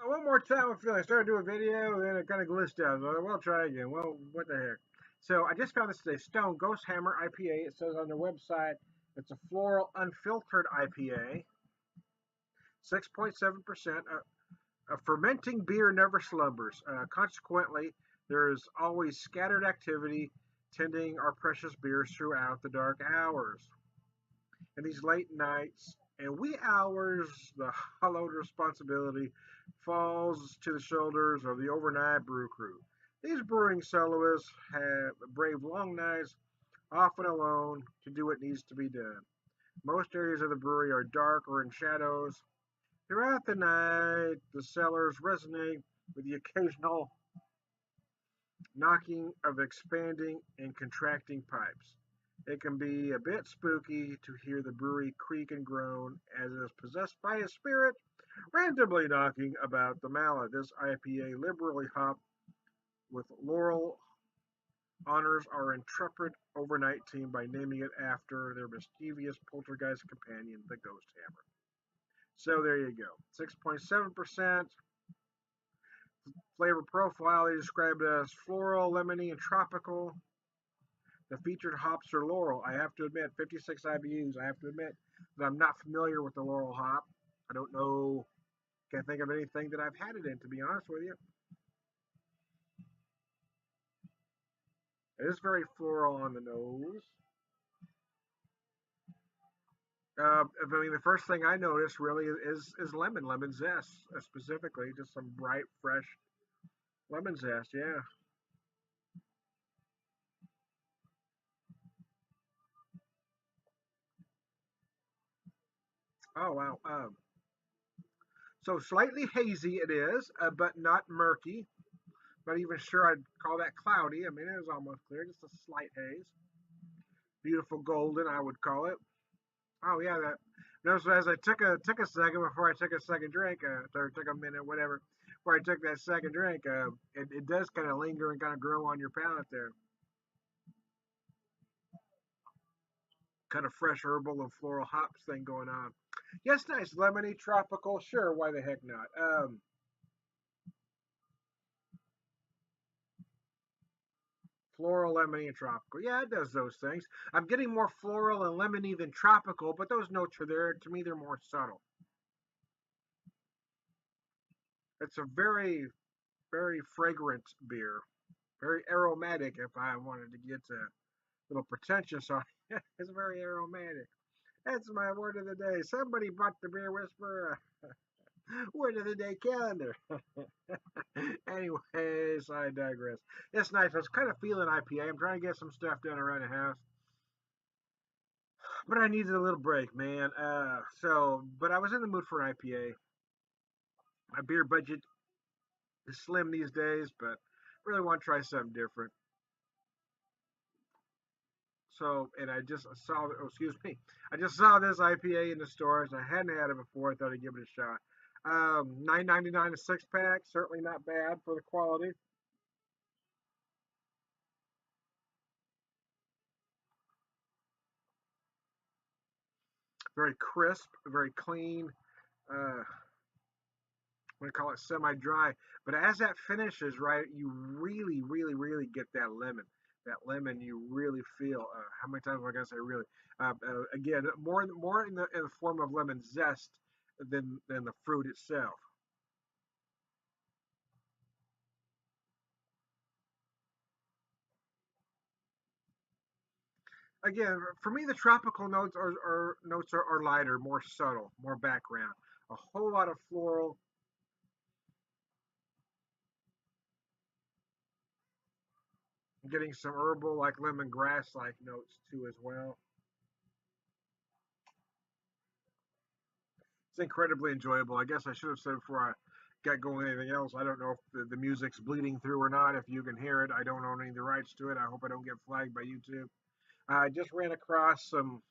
One more time, I feel like I started to do a video, and then it kind of glitched out. So we'll try again. Well, what the heck? So I just found this today. Stone Ghost Hammer IPA. It says on their website it's a floral unfiltered IPA, 6.7%. A fermenting beer never slumbers. Consequently, there is always scattered activity tending our precious beers throughout the dark hours. In these late nights and wee hours, the hollowed responsibility falls to the shoulders of the overnight brew crew. These brewing soloists have braved long nights, often alone, to do what needs to be done. Most areas of the brewery are dark or in shadows. Throughout the night, the cellars resonate with the occasional knocking of expanding and contracting pipes. It can be a bit spooky to hear the brewery creak and groan as it is possessed by a spirit randomly knocking about the mallet. This IPA, liberally hopped with laurel, honors our intrepid overnight team by naming it after their mischievous poltergeist companion, the Ghost Hammer. So there you go. 6.7% flavor profile. They describe it as floral, lemony, and tropical. The featured hops are Laurel. I have to admit, 56 IBUs. I have to admit that I'm not familiar with the Laurel hop. I don't know, can't think of anything that I've had it in, to be honest with you. It is very floral on the nose. I mean, the first thing I noticed really is lemon zest, specifically, just some bright, fresh lemon zest. Yeah. Oh wow. So slightly hazy it is, but not murky. Not even sure I'd call that cloudy. I mean, it was almost clear, just a slight haze. Beautiful golden, I would call it. Oh yeah, that. No, so as I took a second before I took a second drink, or took a minute, whatever, before I took that second drink, it does kind of linger and kind of grow on your palate there. Kind of fresh herbal and floral hops thing going on. Yes, nice, lemony, tropical. Sure, why the heck not? Floral, lemony, and tropical. Yeah, it does those things. I'm getting more floral and lemony than tropical, but those notes are there. To me, they're more subtle. It's a very fragrant beer, very aromatic. If I wanted to get a little pretentious on it, it's very aromatic. That's my word of the day. Somebody bought the Beer Whisperer word of the day calendar. Anyways, I digress. It's nice. I was kind of feeling IPA. I'm trying to get some stuff done around the house, but I needed a little break, man. But I was in the mood for an IPA. My beer budget is slim these days, but really want to try something different. So, and I just saw, oh, excuse me, I just saw this IPA in the stores. I hadn't had it before. I thought I'd give it a shot. 9.99 a six pack. Certainly not bad for the quality. Very crisp, very clean. I'm gonna call it semi-dry. But as that finishes, right, you really get that lemon. That lemon, you really feel. How many times am I gonna say really? Again, more in the form of lemon zest than the fruit itself. Again, for me, the tropical notes are lighter, more subtle, more background. A whole lot of floral. Getting some herbal, like lemongrass, like notes too as well. It's incredibly enjoyable. I guess I should have said before I got going anything else. I don't know if the music's bleeding through or not. If you can hear it, I don't own any of the rights to it. I hope I don't get flagged by YouTube. I just ran across some.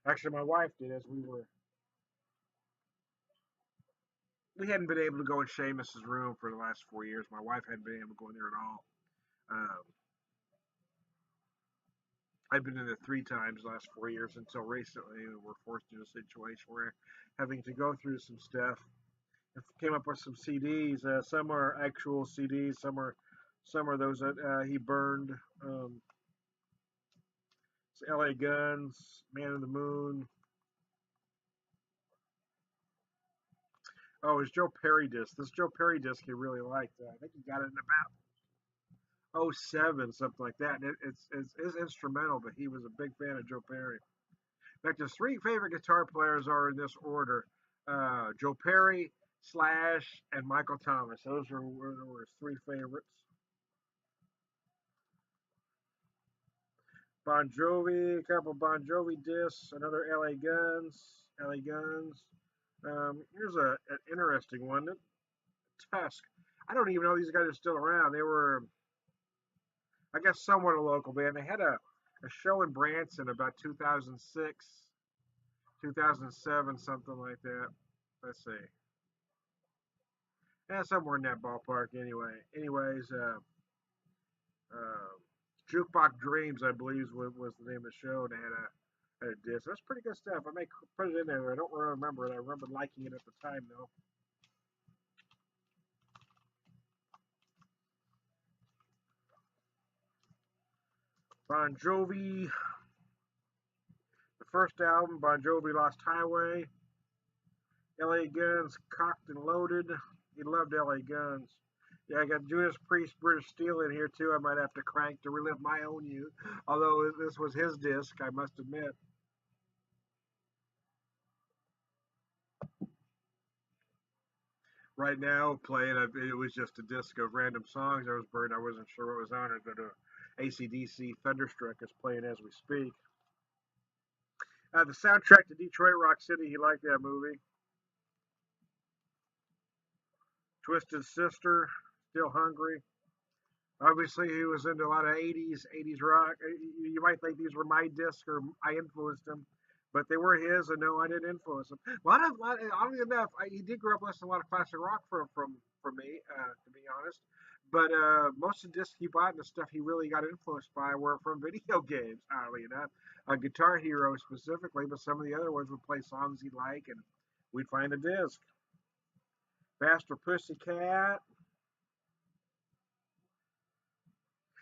Actually, my wife did as we hadn't been able to go in Seamus's room for the last 4 years. My wife hadn't been able to go in there at all. Um, I've been in there 3 times the last 4 years until recently. We were forced into a situation where having to go through some stuff. Came up with some CDs. Some are actual CDs. Some are those that he burned. Um, L.A. Guns, Man in the Moon. Oh, it's Joe Perry disc. This Joe Perry disc he really liked. I think he got it in about '07, something like that. And it's instrumental, but he was a big fan of Joe Perry. In fact, his three favorite guitar players are in this order: Joe Perry, Slash, and Michael Thomas. Were his three favorites. Bon Jovi, a couple Bon Jovi discs, another LA Guns. Here's an interesting one. Tusk. I don't even know these guys are still around. They were, I guess, somewhat a local band. They had a show in Branson about 2006, 2007, something like that. Let's see. Yeah, somewhere in that ballpark. Anyways, uh, Jukebox Dreams, I believe, was the name of the show. And they had a disc. That's pretty good stuff. I may put it in there. I don't remember it. I remember liking it at the time, though. Bon Jovi, the first album, Bon Jovi Lost Highway. L.A. Guns, Cocked and Loaded. He loved L.A. Guns. Yeah, I got Judas Priest, British Steel in here too. I might have to crank to relive my own youth. Although this was his disc, I must admit. Right now, playing it was just a disc of random songs I was burning. I wasn't sure what was on it, but ACDC Thunderstruck is playing as we speak. The soundtrack to Detroit Rock City, he liked that movie. Twisted Sister, Still Hungry. Obviously, he was into a lot of '80s rock. You might think these were my discs or I influenced them, but they were his. And no, I didn't influence them. Oddly enough, he did grow up listening to a lot of classic rock from me, to be honest. But most of the discs he bought and the stuff he really got influenced by were from video games. Oddly enough, Guitar Hero specifically, but some of the other ones would play songs he'd like, and we'd find a disc. Faster Pussycat.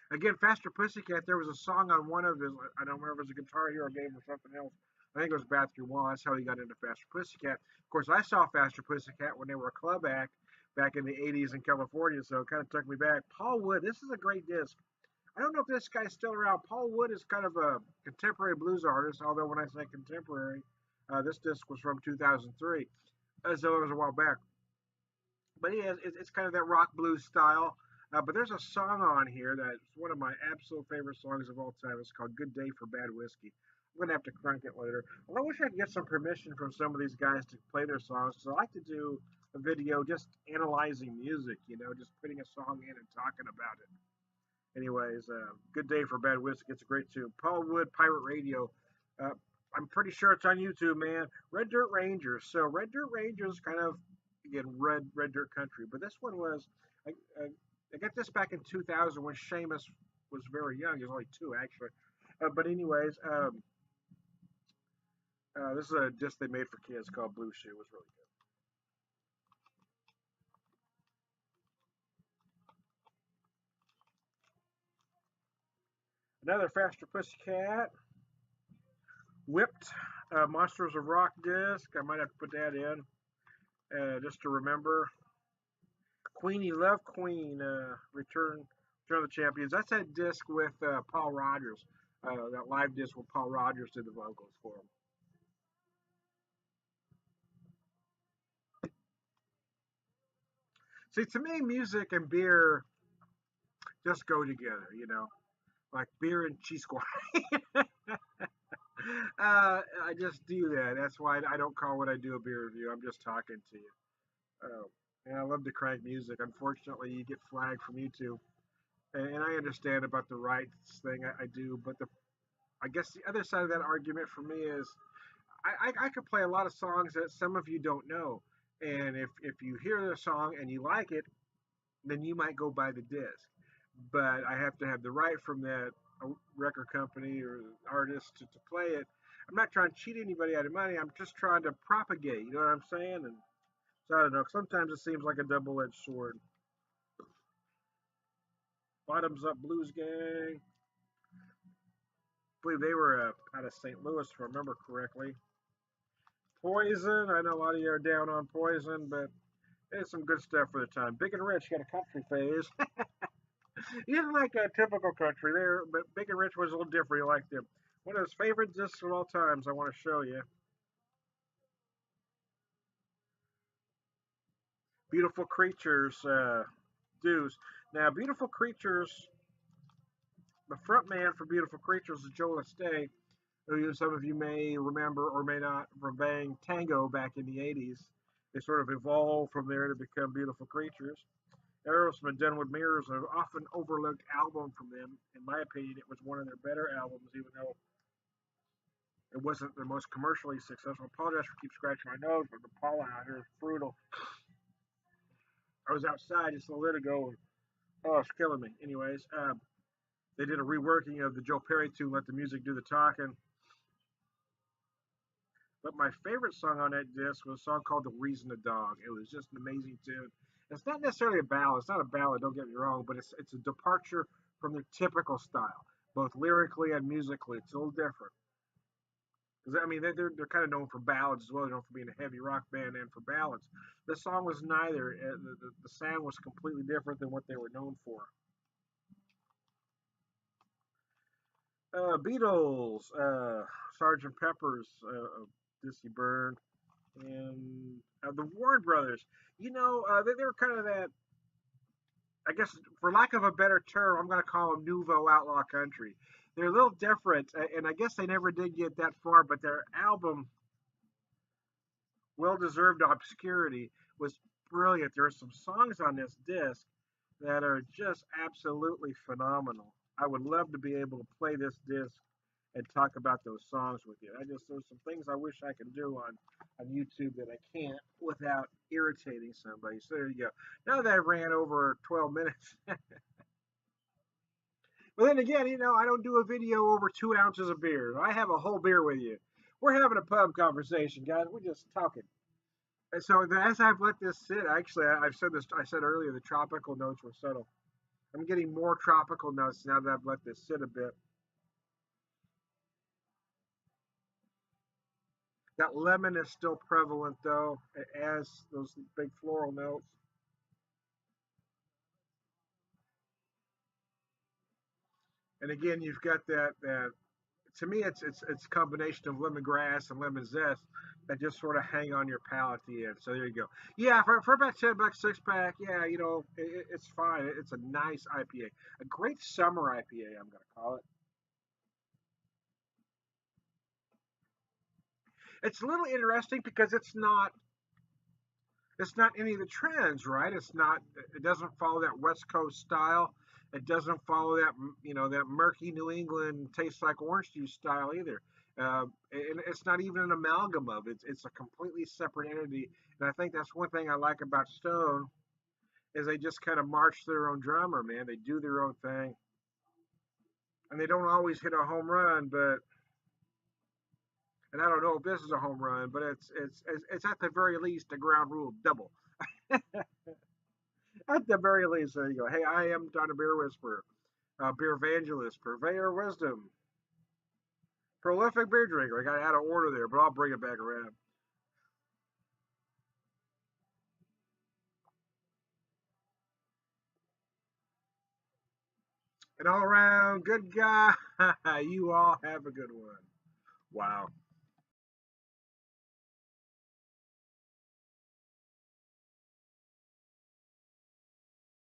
Again, Faster Pussycat, there was a song on one of his, I don't remember if it was a Guitar Hero game or something else. I think it was Bathroom Wall. That's how he got into Faster Pussycat. Of course, I saw Faster Pussycat when they were a club act back in the '80s in California, so it kind of took me back. Paul Wood, this is a great disc. I don't know if this guy's still around. Paul Wood is kind of a contemporary blues artist, although when I say contemporary, this disc was from 2003, so it was a while back. But it's kind of that rock blues style. But there's a song on here that's one of my absolute favorite songs of all time. It's called "Good Day for Bad Whiskey." I'm gonna have to crank it later. Well, I wish I could get some permission from some of these guys to play their songs. So I like to do a video just analyzing music, just putting a song in and talking about it. Anyways, "Good Day for Bad Whiskey." It's a great tune. Paul Wood, Pirate Radio. Uh, I'm pretty sure it's on YouTube, man. Red Dirt Rangers. So Red Dirt Rangers kind of again red dirt country, but this one was I, I, I got this back in 2000 when Seamus was very young. He was only two actually. But anyways, this is a disc they made for kids called Blue Shoe. It was really good. Another Faster Pussycat. Whipped. Monsters of Rock disc. I might have to put that in just to remember. Queenie Love Queen, Return of the Champions. That's that disc with Paul Rogers, that live disc where Paul Rogers did the vocals for him. See, to me, music and beer just go together, like beer and cheese squad. I just do that. That's why I don't call what I do a beer review. I'm just talking to you. And I love to crank music. Unfortunately, you get flagged from YouTube, and I understand about the rights thing. I do, but I guess the other side of that argument for me is I could play a lot of songs that some of you don't know. And if you hear the song and you like it, then you might go buy the disc. But I have to have the right from that record company or artist to play it. I'm not trying to cheat anybody out of money. I'm just trying to propagate. You know what I'm saying? And So I don't know. Sometimes it seems like a double-edged sword. Bottoms Up Blues Gang. I believe they were out of St. Louis, if I remember correctly. Poison. I know a lot of you are down on Poison, but it's some good stuff for the time. Big and Rich got a country phase. He didn't like a typical country there, but Big and Rich was a little different. He liked him. One of his favorite discs of all times. I want to show you. Beautiful Creatures. Deuce. Now, Beautiful Creatures. The front man for Beautiful Creatures is Joe Leste, who some of you may remember or may not from Bang Tango back in the 80s. They sort of evolved from there to become Beautiful Creatures. Aerosmith, Done with Mirrors, an often overlooked album from them. In my opinion, it was one of their better albums, even though it wasn't the most commercially successful. I apologize for keep scratching my nose, but the pollen out here is brutal. I was outside just a little ago, and oh, it's killing me. Anyways, they did a reworking of the Joe Perry tune, Let the Music Do the Talking. But my favorite song on that disc was a song called The Reason to Dog. It was just an amazing tune. It's not necessarily a ballad. It's not a ballad, don't get me wrong, but it's a departure from their typical style, both lyrically and musically. It's a little different. Because I mean, they're kind of known for ballads as well. They're known for being a heavy rock band and for ballads. This song was neither. The sound was completely different than what they were known for. Beatles, Sergeant Pepper's, Dizzy Byrne, and the Warren Brothers. You know, they were kind of that. I guess, for lack of a better term, I'm going to call them nouveau outlaw country. They're a little different, and I guess they never did get that far. But their album, well deserved obscurity, was brilliant. There are some songs on this disc that are just absolutely phenomenal. I would love to be able to play this disc and talk about those songs with you. There's some things I wish I could do on YouTube that I can't without irritating somebody. So there you go. Now that I've ran over 12 minutes, but then again, I don't do a video over 2 ounces of beer. I have a whole beer with you. We're having a pub conversation, guys. We're just talking. And so as I've let this sit, actually, I've said this. I said earlier the tropical notes were subtle. I'm getting more tropical notes now that I've let this sit a bit. That lemon is still prevalent though, as those big floral notes. And again, you've got that. To me, it's a combination of lemongrass and lemon zest that just sort of hang on your palate at the end. So there you go. Yeah, for about $10 6 pack, yeah, it's fine. It's a nice IPA, a great summer IPA. I'm going to call it. It's a little interesting because it's not any of the trends, right? It doesn't follow that West Coast style. It doesn't follow that murky New England tastes like orange juice style either. And it's not even an amalgam of it. It's a completely separate entity. And I think that's one thing I like about Stone is they just kind of march their own drummer, man. They do their own thing, and they don't always hit a home run, but and I don't know if this is a home run, but it's at the very least a ground rule double. At the very least, there you go. Hey, I am Donna Beer Whisperer, BeerVangelist, Purveyor of Wisdom, prolific beer drinker. I got out of order there, but I'll bring it back around. An all around good guy. You all have a good one. Wow.